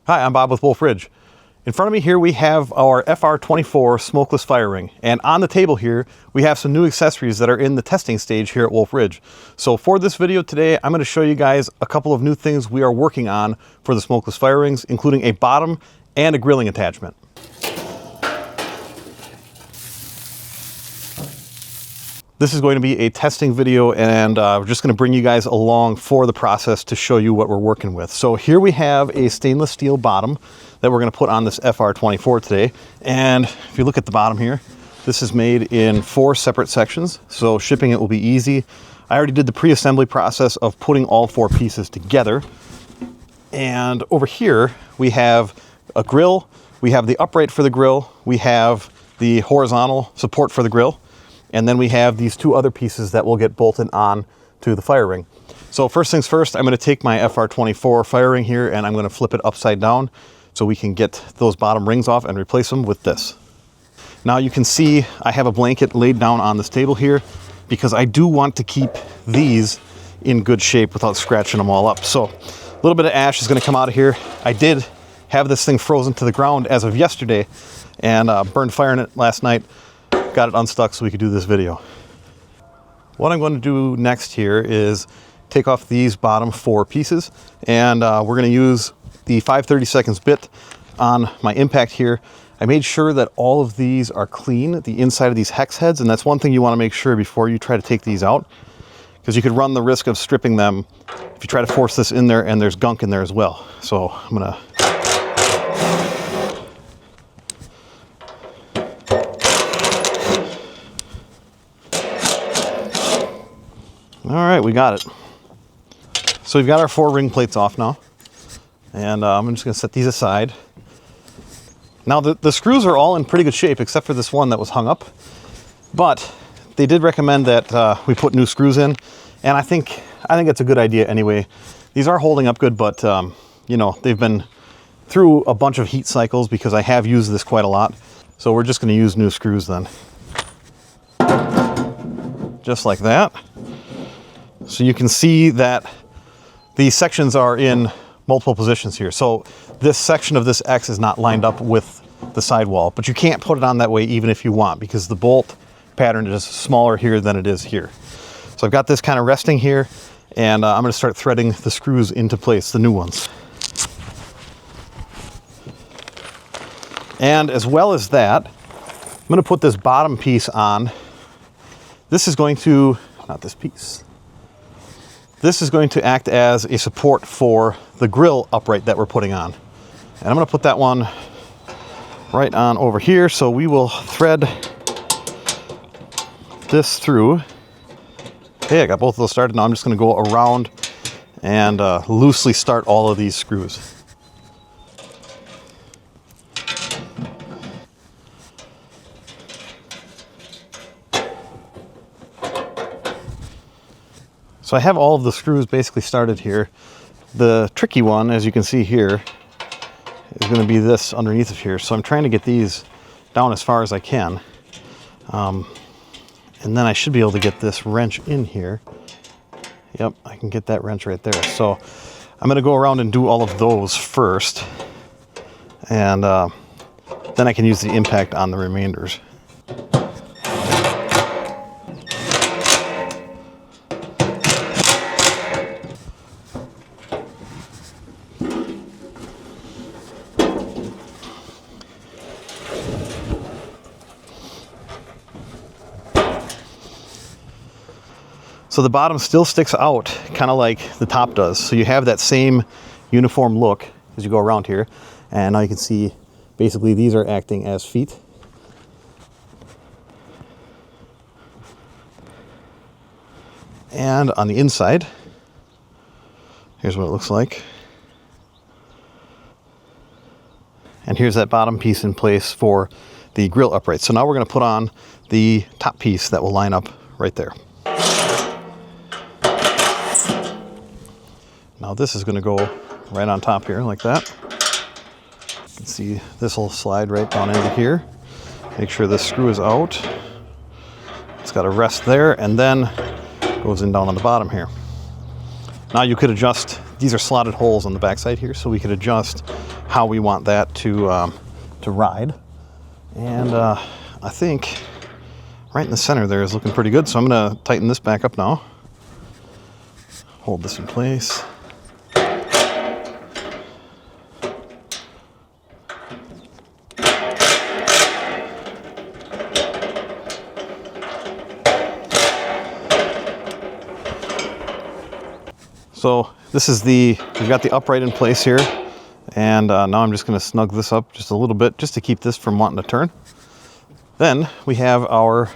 Hi, I'm Bob with Wolfe Ridge. In front of me here we have our FR24 smokeless fire ring, and on the table here we have some new accessories that are in the testing stage here at Wolfe Ridge. So for this video today, I'm going to show you guys a couple of new things we are working on for the smokeless fire rings, including a bottom and a grilling attachment. This is going to be a testing video, and we're just going to bring you guys along for the process to show you what we're working with. So here we have a stainless steel bottom that we're going to put on this FR24 today. And if you look at the bottom here, this is made in 4 separate sections, so shipping it will be easy. I already did the pre-assembly process of putting all 4 pieces together. And over here we have a grill, we have the upright for the grill, we have the horizontal support for the grill, and then we have these 2 other pieces that will get bolted on to the fire ring. So first things first, I'm going to take my FR24 fire ring here and I'm going to flip it upside down so we can get those bottom rings off and replace them with this. Now you can see I have a blanket laid down on this table here because I do want to keep these in good shape without scratching them all up. So a little bit of ash is going to come out of here. I did have this thing frozen to the ground as of yesterday and burned fire in it last night. Got it unstuck so we could do this video. What I'm going to do next here is take off these bottom 4 pieces, and we're going to use the 5/32 bit on my impact here. I made sure that all of these are clean, the inside of these hex heads, and that's one thing you want to make sure before you try to take these out, because you could run the risk of stripping them if you try to force this in there and there's gunk in there as well. So I'm going to all right, we got it. So we've got our 4 ring plates off now, and I'm just going to set these aside. Now the screws are all in pretty good shape except for this one that was hung up, but they did recommend that we put new screws in, and I think it's a good idea anyway. These are holding up good, but you know, they've been through a bunch of heat cycles because I have used this quite a lot, so we're just going to use new screws then. Just like that. So you can see that these sections are in multiple positions here. So this section of this X is not lined up with the sidewall, but you can't put it on that way even if you want, because the bolt pattern is smaller here than it is here. So I've got this kind of resting here, and I'm going to start threading the screws into place, the new ones. And as well as that, I'm going to put this bottom piece on. This is going to, not this piece. This is going to act as a support for the grill upright that we're putting on. And I'm going to put that one right on over here. So we will thread this through. Okay, I got both of those started. Now I'm just going to go around and loosely start all of these screws. So I have all of the screws basically started here. The tricky one, as you can see here, is going to be this underneath of here. So I'm trying to get these down as far as I can. And then I should be able to get this wrench in here. Yep, I can get that wrench right there. So I'm going to go around and do all of those first. And then I can use the impact on the remainders. So the bottom still sticks out, kind of like the top does. So you have that same uniform look as you go around here. And now you can see basically these are acting as feet. And on the inside, here's what it looks like. And here's that bottom piece in place for the grill upright. So now we're going to put on the top piece that will line up right there. Now this is going to go right on top here like that. You can see this will slide right down into here. Make sure this screw is out. It's got a rest there, and then goes in down on the bottom here. Now you could adjust, these are slotted holes on the back side here, so we could adjust how we want that to ride. And I think right in the center there is looking pretty good. So I'm going to tighten this back up now. Hold this in place. So this is we've got the upright in place here, and now I'm just going to snug this up just a little bit just to keep this from wanting to turn. Then we have our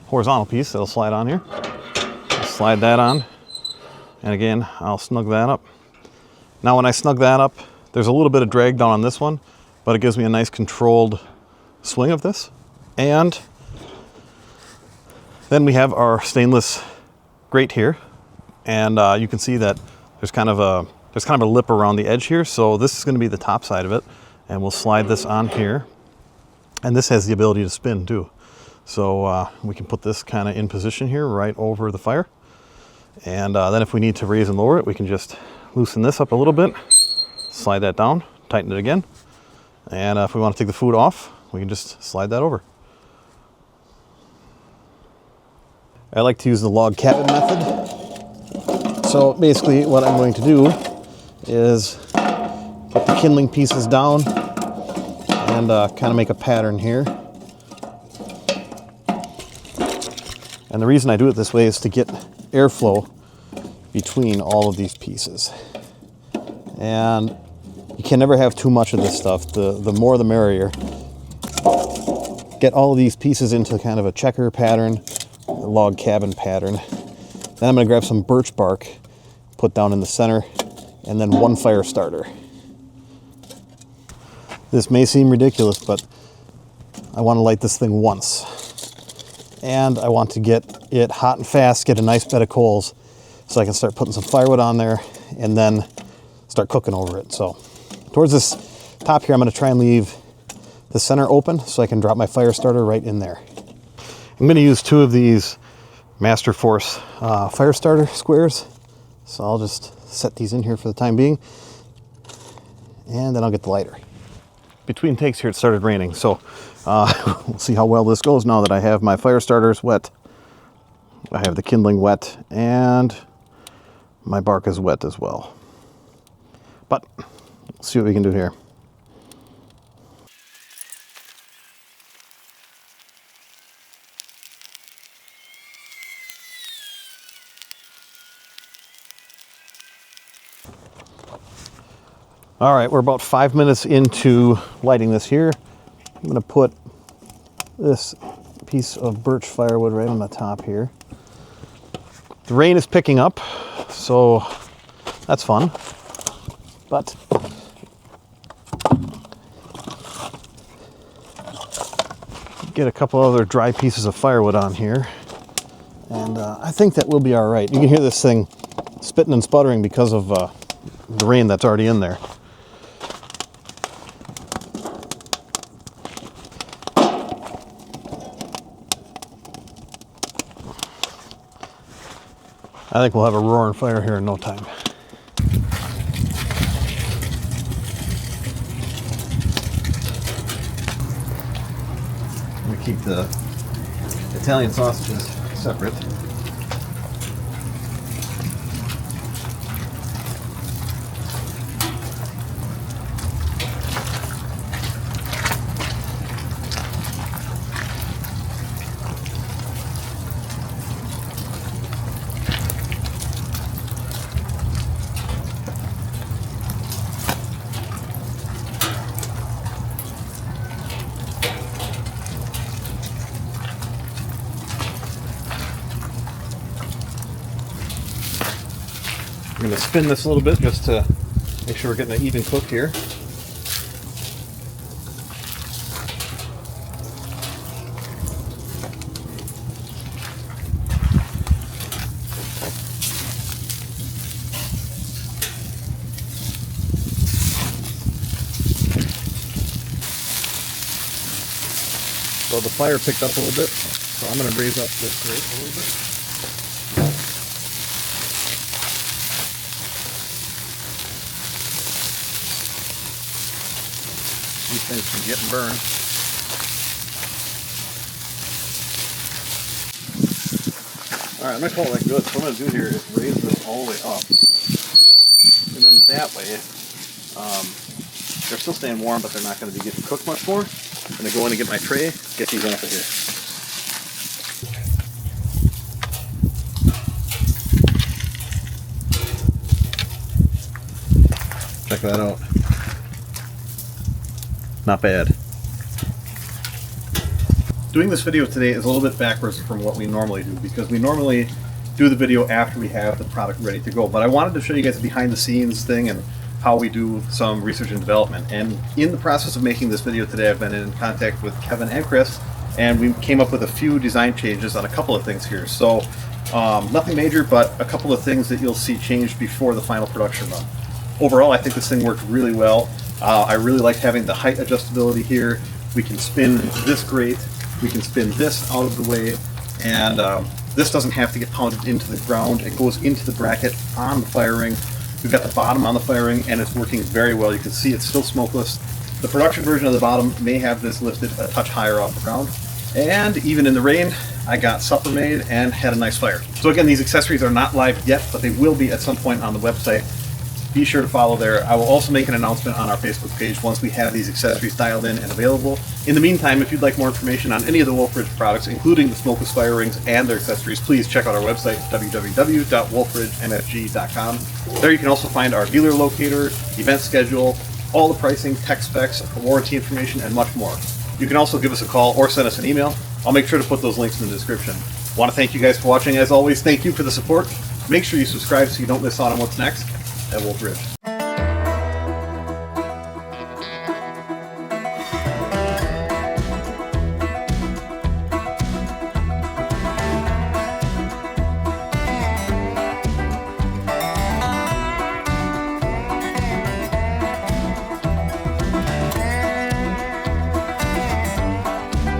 horizontal piece that'll slide on here. Slide that on, and again, I'll snug that up. Now when I snug that up, there's a little bit of drag down on this one, but it gives me a nice controlled swing of this. And then we have our stainless grate here. And you can see that there's kind of a lip around the edge here. So this is going to be the top side of it. And we'll slide this on here. And this has the ability to spin too. So we can put this kind of in position here right over the fire. And then if we need to raise and lower it, we can just loosen this up a little bit, slide that down, tighten it again. And if we want to take the food off, we can just slide that over. I like to use the log cabin method. So basically what I'm going to do is put the kindling pieces down and kind of make a pattern here. And the reason I do it this way is to get airflow between all of these pieces. And you can never have too much of this stuff. The more the merrier. Get all of these pieces into kind of a checker pattern, a log cabin pattern. Then I'm going to grab some birch bark, put down in the center, and then one fire starter. This may seem ridiculous, but I want to light this thing once. And I want to get it hot and fast, get a nice bed of coals, so I can start putting some firewood on there and then start cooking over it. So towards this top here, I'm going to try and leave the center open so I can drop my fire starter right in there. I'm going to use 2 of these Master Force fire starter squares. So I'll just set these in here for the time being, and then I'll get the lighter. Between takes here, it started raining, so we'll see how well this goes now that I have my fire starters wet. I have the kindling wet, and my bark is wet as well. But let's see what we can do here. All right, we're about 5 minutes into lighting this here. I'm going to put this piece of birch firewood right on the top here. The rain is picking up, so that's fun. But get a couple other dry pieces of firewood on here, and I think that will be all right. You can hear this thing spitting and sputtering because of the rain that's already in there. I think we'll have a roaring fire here in no time. I'm going to keep the Italian sausages separate. I'm going to spin this a little bit just to make sure we're getting an even cook here. So the fire picked up a little bit, so I'm going to raise up this grate a little bit. These things from getting burned. All right, I'm gonna call that good. So what I'm gonna do here is raise this all the way up, and then that way, they're still staying warm, but they're not gonna be getting cooked much more. I'm gonna go in and get my tray, get these off of here. Check that out. Not bad. Doing this video today is a little bit backwards from what we normally do, because we normally do the video after we have the product ready to go. But I wanted to show you guys a behind the scenes thing and how we do some research and development. And in the process of making this video today, I've been in contact with Kevin and Chris, and we came up with a few design changes on a couple of things here. So nothing major, but a couple of things that you'll see changed before the final production run. Overall, I think this thing worked really well. I really like having the height adjustability here. We can spin this grate, we can spin this out of the way, and this doesn't have to get pounded into the ground. It goes into the bracket on the fire ring. We've got the bottom on the fire ring, and it's working very well. You can see it's still smokeless. The production version of the bottom may have this lifted a touch higher off the ground. And even in the rain, I got supper made and had a nice fire. So again, these accessories are not live yet, but they will be at some point on the website. Be sure to follow there. I will also make an announcement on our Facebook page once we have these accessories dialed in and available. In the meantime, if you'd like more information on any of the Wolfridge products, including the smokeless fire rings and their accessories, please check out our website, www.wolfridgemfg.com. There you can also find our dealer locator, event schedule, all the pricing, tech specs, warranty information, and much more. You can also give us a call or send us an email. I'll make sure to put those links in the description. I want to thank you guys for watching. As always, thank you for the support. Make sure you subscribe so you don't miss out on what's next at Wolfridge.